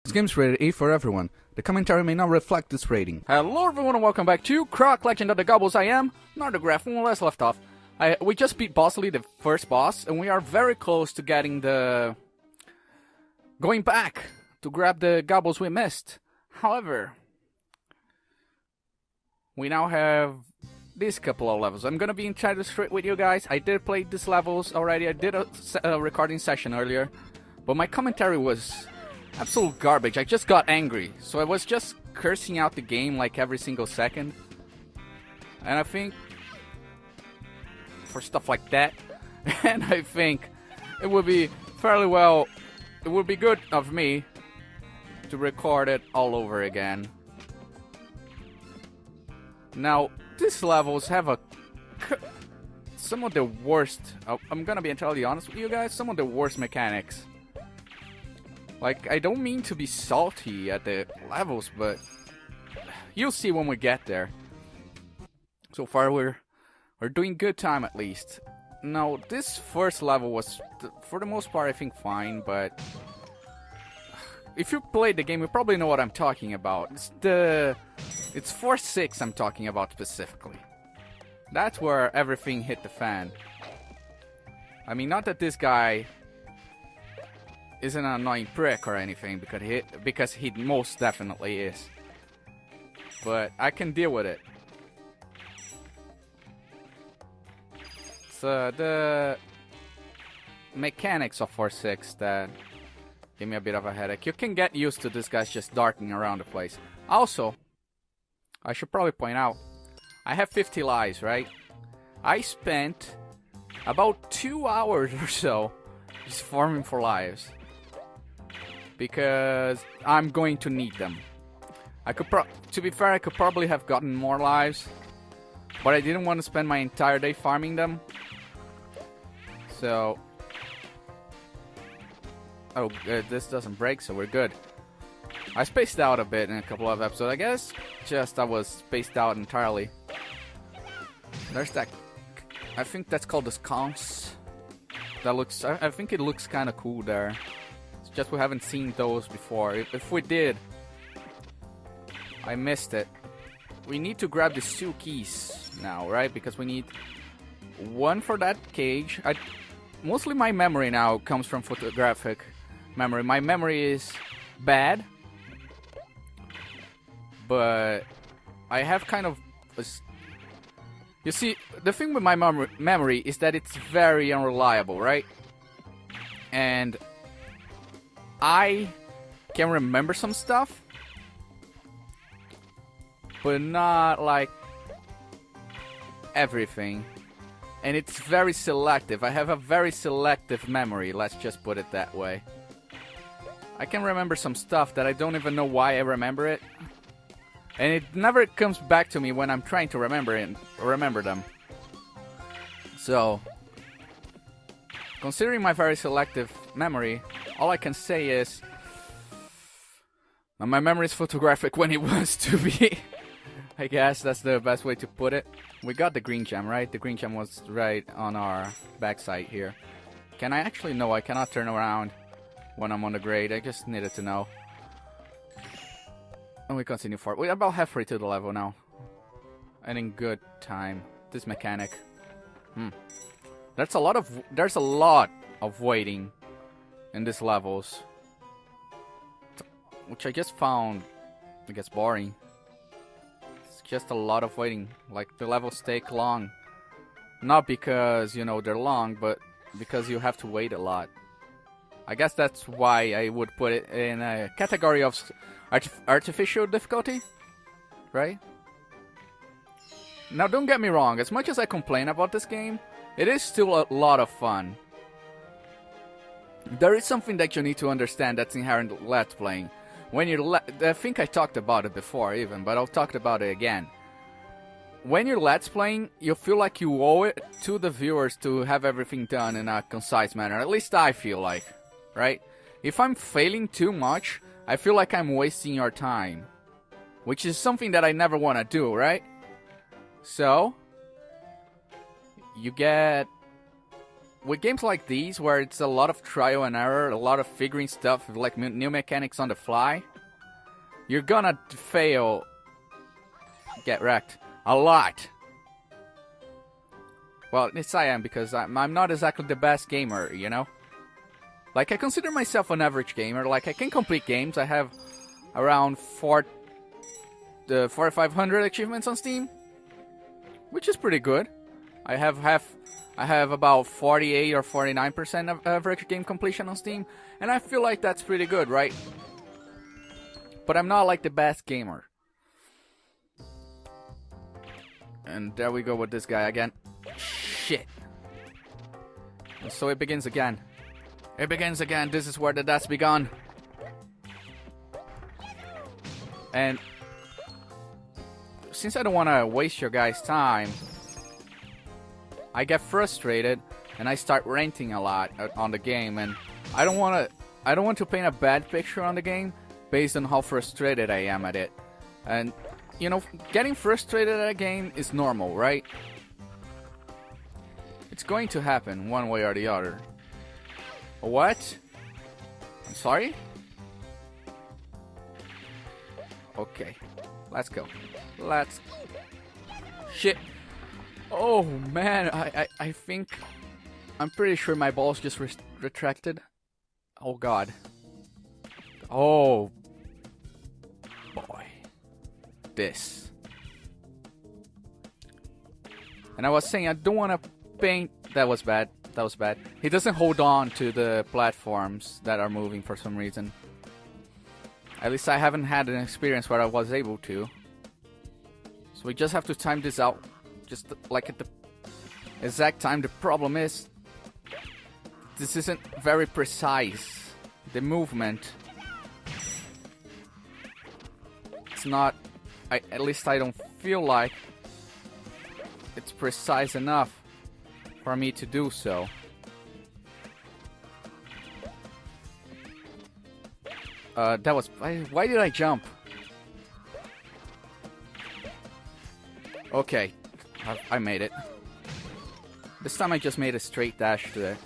This game's rated A for everyone. The commentary may not reflect this rating. Hello everyone and welcome back to Croc, Legend of the Gobbos. I am Nardagraph, when we last left off. We just beat Bossily, the first boss, and we are very close to getting going back to grab the Gobbos we missed. However, we now have these couple of levels. I'm gonna be entirely straight with you guys. I did play these levels already. I did a recording session earlier, but my commentary was absolute garbage. I just got angry, so I was just cursing out the game like every single second. And I think for stuff like that, and I think it would be it would be good of me to record it all over again. Now, these levels have some of the worst, I'm gonna be entirely honest with you guys, some of the worst mechanics. Like, I don't mean to be salty at the levels, but you'll see when we get there. So far, we're doing good time at least. Now, this first level was, for the most part, I think fine, but if you played the game, you probably know what I'm talking about. It's 4-6 I'm talking about specifically. That's where everything hit the fan. I mean, not that this guy is an annoying prick or anything, because he most definitely is. But I can deal with it. So the mechanics of 4-6 that give me a bit of a headache. You can get used to this guy's just darting around the place. Also, I should probably point out, I have 50 lives, right? I spent about 2 hours or so just farming for lives, because I'm going to need them. To be fair, I could probably have gotten more lives, but I didn't want to spend my entire day farming them. So, this doesn't break, so we're good. I spaced out a bit in a couple of episodes. I guess just I was spaced out entirely. There's that. I think that's called the sconce. That looks. I think it looks kind of cool there. It's just we haven't seen those before. If we did, I missed it. We need to grab these 2 keys now, right? Because we need one for that cage. Mostly my memory now comes from photographic memory. My memory is bad, but I have kind of you see, the thing with my memory is that it's very unreliable, right? And I can remember some stuff, but not like everything. And it's very selective. I have a very selective memory, let's just put it that way. I can remember some stuff that I don't even know why I remember it. And it never comes back to me when I'm trying to remember them. So, considering my very selective memory, all I can say is my memory is photographic when it wants to be. I guess that's the best way to put it. We got the green gem, right? The green gem was right on our backside here. Can I actually? No, I cannot turn around when I'm on the grade. I just needed to know. And we continue forward. We're about halfway to the level now. And in good time. This mechanic. There's a lot of waiting in these levels. Which I just found, I guess, boring. It's just a lot of waiting. Like, the levels take long. Not because, you know, they're long, but because you have to wait a lot. I guess that's why I would put it in a category of artificial difficulty, right? Now, don't get me wrong. As much as I complain about this game, it is still a lot of fun. There is something that you need to understand that's inherent in Let's Playing. When you're I think I talked about it before even, but I'll talk about it again. When you're Let's Playing, you feel like you owe it to the viewers to have everything done in a concise manner. At least I feel like, right? If I'm failing too much, I feel like I'm wasting your time. Which is something that I never want to do, right? So, you get with games like these, where it's a lot of trial and error, a lot of figuring stuff, like new mechanics on the fly, you're gonna fail, get wrecked, a lot. Well, at least I am, because I'm not exactly the best gamer, you know? Like, I consider myself an average gamer. Like, I can complete games. I have around 4,500 achievements on Steam, which is pretty good. I have about 48 or 49% of average game completion on Steam, and I feel like that's pretty good, right? But I'm not like the best gamer. And there we go with this guy again. Shit. And so it begins again. It begins again. This is where the deaths begun. And since I don't want to waste your guys' time, I get frustrated and I start ranting a lot on the game, and I don't want to paint a bad picture on the game based on how frustrated I am at it. And you know, getting frustrated at a game is normal, right? It's going to happen one way or the other. What? I'm sorry? Okay. Let's go. Let's... Shit. Oh, man. I think... I'm pretty sure my balls just retracted. Oh, God. Oh. Boy. This. And I was saying, I don't want to paint... That was bad. That was bad. He doesn't hold on to the platforms that are moving for some reason. At least I haven't had an experience where I was able to. So we just have to time this out. Just like at the exact time. The problem is, this isn't very precise. The movement. It's not... at least I don't feel like it's precise enough for me to do so. That was... Why did I jump? Okay. I made it. This time I just made a straight dash to it.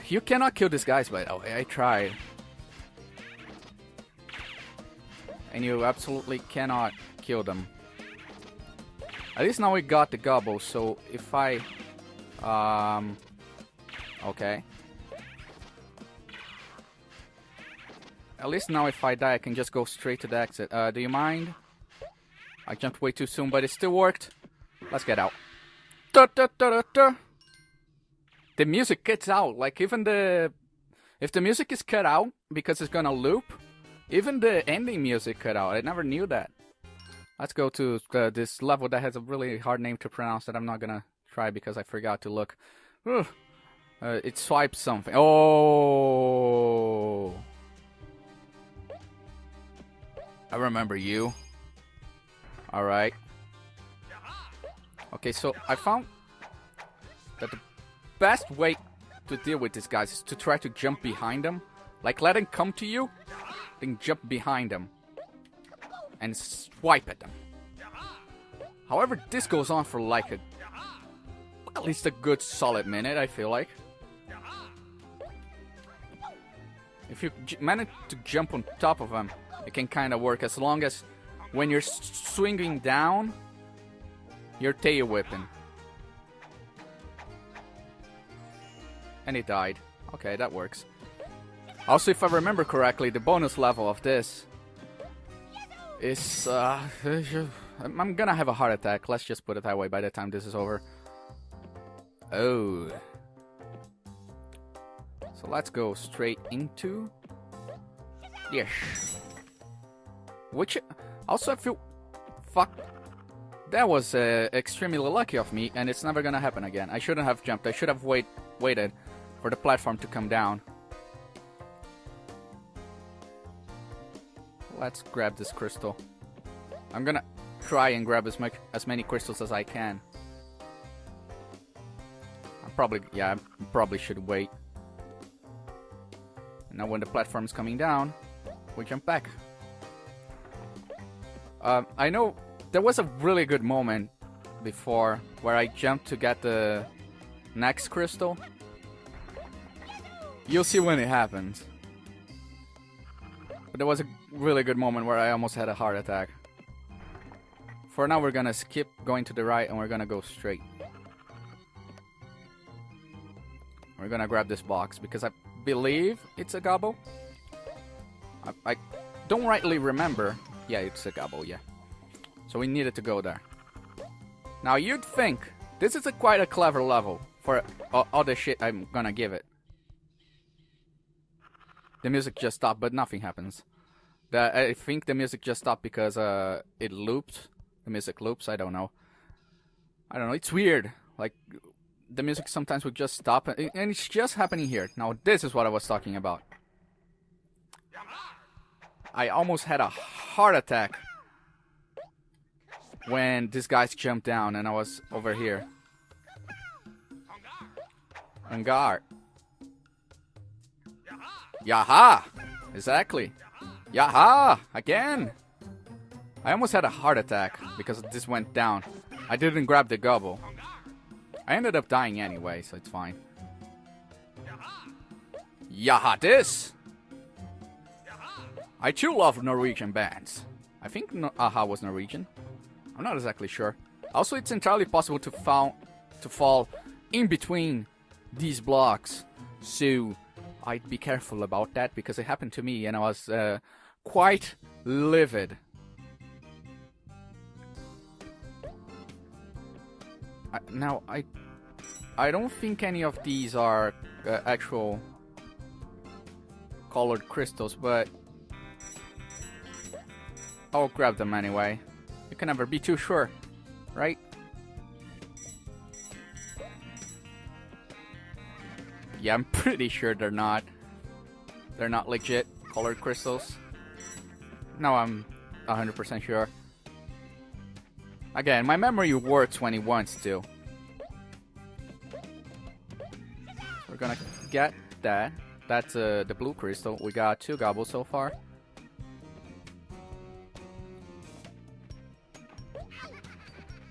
You cannot kill these guys, by the way. I tried. And you absolutely cannot kill them. At least now we got the Gobbos, so if I... Okay. At least now if I die, I can just go straight to the exit. Do you mind? I jumped way too soon, but it still worked. Let's get out. Da, da, da, da, da. The music gets out. Like, even the... If the music is cut out, because it's gonna loop, even the ending music cut out. I never knew that. Let's go to this level that has a really hard name to pronounce that I'm not gonna try because I forgot to look. It swipes something. Oh! I remember you. Alright. Okay, so I found that the best way to deal with these guys is to try to jump behind them. Like, let them come to you, then jump behind them. And swipe at them. However, this goes on for like at least a good solid minute, I feel like. If you manage to jump on top of them, it can kind of work, as long as when you're swinging down, you're tail whipping. And he died. Okay, that works. Also, if I remember correctly, the bonus level of this is... I'm gonna have a heart attack. Let's just put it that way by the time this is over. Oh. So let's go straight into... Yes. Which... Also, I feel... Fuck. That was extremely lucky of me, and it's never gonna happen again. I shouldn't have jumped. I should have waited for the platform to come down. Let's grab this crystal. I'm gonna try and grab as many crystals as I can. I probably should wait. And now when the platform is coming down, we jump back. I know there was a really good moment before where I jumped to get the next crystal. You'll see when it happens. But there was a really good moment where I almost had a heart attack. For now, we're gonna skip going to the right and we're gonna go straight. We're gonna grab this box because I believe it's a Gobbo. I don't rightly remember. Yeah, it's a Gobbo, yeah. So we needed to go there. Now you'd think this is quite a clever level for all the shit I'm gonna give it. The music just stopped, but nothing happens. I think the music just stopped because it looped. The music loops, I don't know. It's weird. Like, the music sometimes would just stop, and it's just happening here. Now, this is what I was talking about. I almost had a heart attack when these guys jumped down and I was over here. On guard. Yaha! Exactly. Yaha! Again! I almost had a heart attack because this went down. I didn't grab the Gobbo. I ended up dying anyway, so it's fine. Yaha this! I too love Norwegian bands. I think Aha was Norwegian. I'm not exactly sure. Also, it's entirely possible to fall in between these blocks. So, I'd be careful about that because it happened to me and I was quite livid. Now, I don't think any of these are actual colored crystals, but I'll grab them anyway. You can never be too sure, right? Yeah, I'm pretty sure they're not legit colored crystals. No, I'm 100% sure. Again, my memory works when it wants to. We're gonna get that. That's the blue crystal. We got 2 Gobbos so far.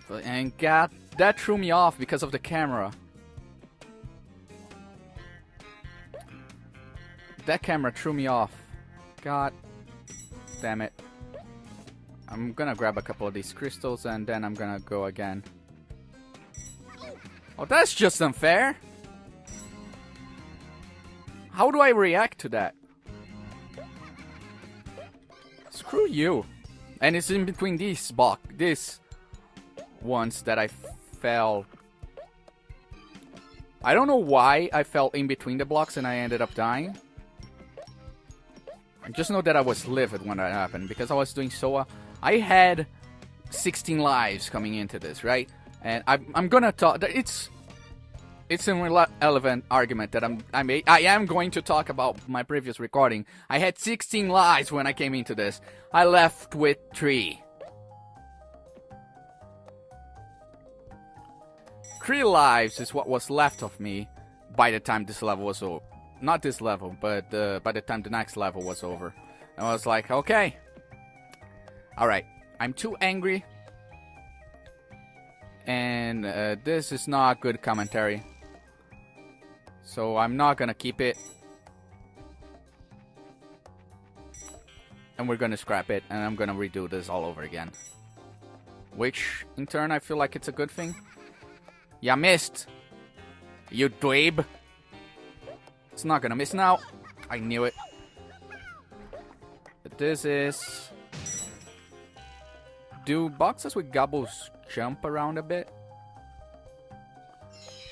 And that threw me off because of the camera. That camera threw me off. God damn it. I'm gonna grab a couple of these crystals and then I'm gonna go again. Oh, that's just unfair. How do I react to that? Screw you. And it's in between these ones that I fell. I don't know why I fell in between the blocks and I ended up dying. I just know that I was livid when that happened because I was doing so. I had 16 lives coming into this, right? And I'm gonna talk. It's an irrelevant argument that I am going to talk about my previous recording. I had 16 lives when I came into this. I left with 3. 3 lives is what was left of me by the time this level was over. Not this level, but by the time the next level was over. And I was like, okay. Alright, I'm too angry. And this is not good commentary. So I'm not gonna keep it. And we're gonna scrap it. And I'm gonna redo this all over again. Which, in turn, I feel like it's a good thing. Ya missed. You dweeb. It's not gonna miss now. I knew it. But this is... Do boxes with Gobbos jump around a bit?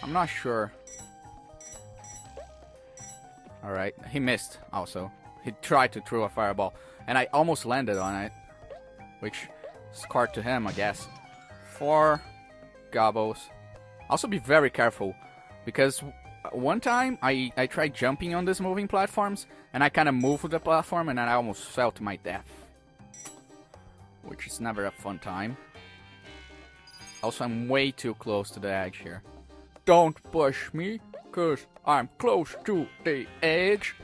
I'm not sure. Alright, he missed also. He tried to throw a fireball. And I almost landed on it. Which is card to him, I guess. 4 Gobbos. Also be very careful. Because one time I tried jumping on these moving platforms. And I kind of moved with the platform and I almost fell to my death. Which is never a fun time. Also, I'm way too close to the edge here. Don't push me, cause I'm close to the edge.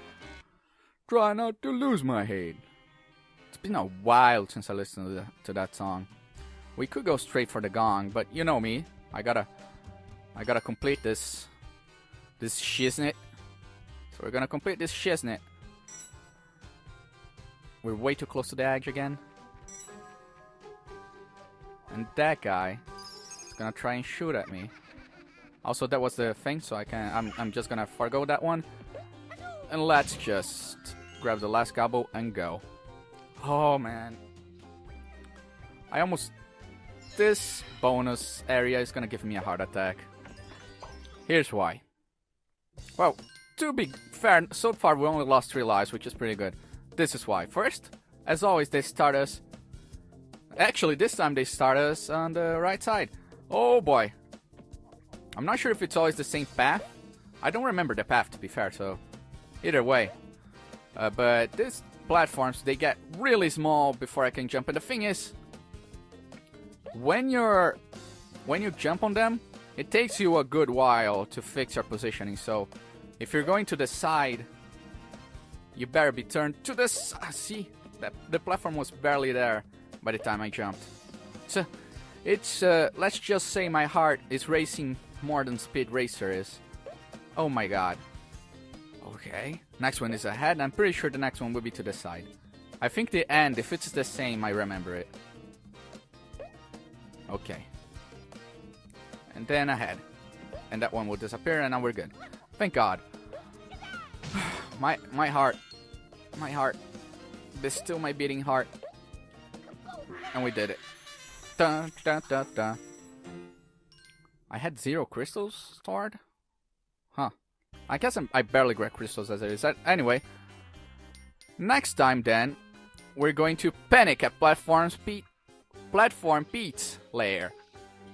Try not to lose my head. It's been a while since I listened to that song. We could go straight for the gong, but you know me. I gotta complete this this shiznit. So we're gonna complete this shiznit. We're way too close to the edge again. And that guy is gonna try and shoot at me. Also, that was the thing, so I'm just gonna forgo that one. And let's just grab the last gobble and go. Oh man. This bonus area is gonna give me a heart attack. Here's why. Well, to be fair, so far we only lost 3 lives, which is pretty good. This is why. First, as always, they start us... Actually, this time they start us on the right side. Oh boy. I'm not sure if it's always the same path. I don't remember the path, to be fair, so... Either way. But these platforms, they get really small before I can jump. And the thing is, when you jump on them, it takes you a good while to fix your positioning. So if you're going to the side, you better be turned to the side. See, the platform was barely there by the time I jumped. So it's let's just say my heart is racing more than Speed Racer is. Oh my god. Okay, next one is ahead. I'm pretty sure the next one will be to the side. I think the end, if it's the same, I remember it. Okay. And then ahead. And that one will disappear and now we're good. Thank God. my heart. My heart. There's still my beating heart. And we did it. Dun, dun, dun, dun. I had 0 crystals stored? Huh. I guess I barely get crystals as it is. Anyway. Next time then, we're going to panic at Platform Pete's lair.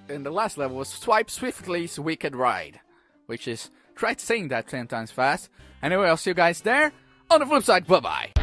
And the last level was Swipe Swiftly's Wicked Ride. Which is, try saying that 10 times fast. Anyway, I'll see you guys there. On the flip side, bye-bye.